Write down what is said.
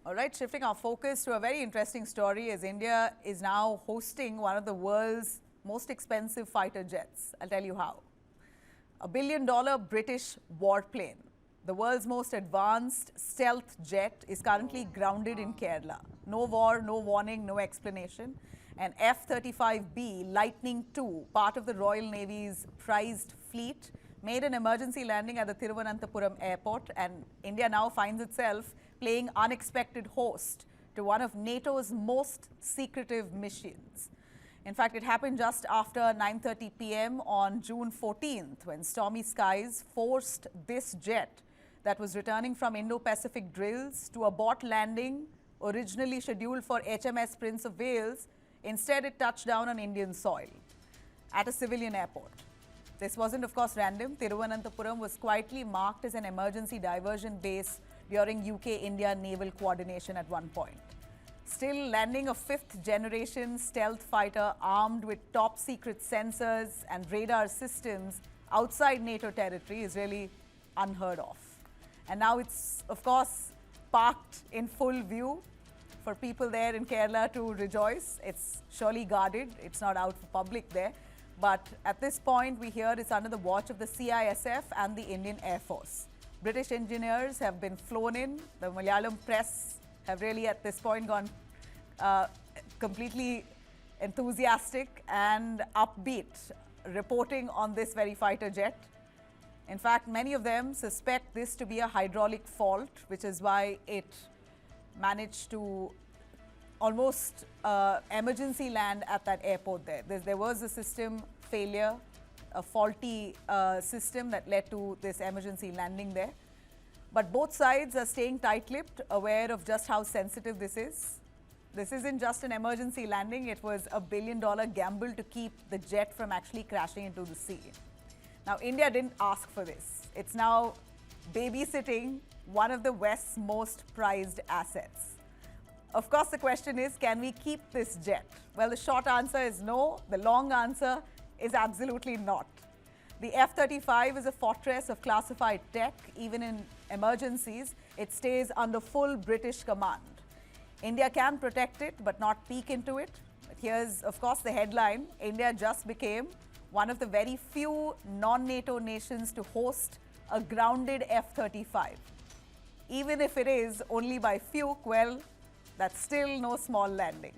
All right, shifting our focus to a very interesting story as India is now hosting one of the world's most expensive fighter jets. I'll tell you how. $1 billion British Warplane, the world's most advanced stealth jet, is currently grounded in Kerala. No war, no warning, no explanation. An F-35B Lightning II, part of the Royal Navy's prized fleet, made an emergency landing at the Thiruvananthapuram airport, and India now finds itself playing unexpected host to one of NATO's most secretive missions. In fact, it happened just after 9:30 p.m. on June 14th, when stormy skies forced this jet that was returning from Indo-Pacific drills to abort landing originally scheduled for HMS Prince of Wales. Instead, it touched down on Indian soil at a civilian airport. This wasn't, of course, random. Thiruvananthapuram was quietly marked as an emergency diversion base during UK-India naval coordination at one point. Still, landing a fifth-generation stealth fighter armed with top-secret sensors and radar systems outside NATO territory is really unheard of. And now it's, of course, parked in full view for people there in Kerala to rejoice. It's surely guarded. It's not out for public there. But at this point, we hear it's under the watch of the CISF and the Indian Air Force. British engineers have been flown in. The Malayalam press have really, at this point, gone completely enthusiastic and upbeat, reporting on this very fighter jet. In fact, many of them suspect this to be a hydraulic fault, which is why it managed to almost emergency land at that airport there. There was a system failure, a faulty system that led to this emergency landing there. But both sides are staying tight-lipped, aware of just how sensitive this is. This isn't just an emergency landing. It was a $1 billion gamble to keep the jet from actually crashing into the sea. Now, India didn't ask for this. It's now babysitting one of the West's most prized assets. Of course, the question is, can we keep this jet? Well, the short answer is no. The long answer is absolutely not. The F-35 is a fortress of classified tech. Even in emergencies, it stays under full British command. India can protect it, but not peek into it. But here's, of course, the headline. India just became one of the very few non-NATO nations to host a grounded F-35. Even if it is only by fluke, well, that's still no small landing.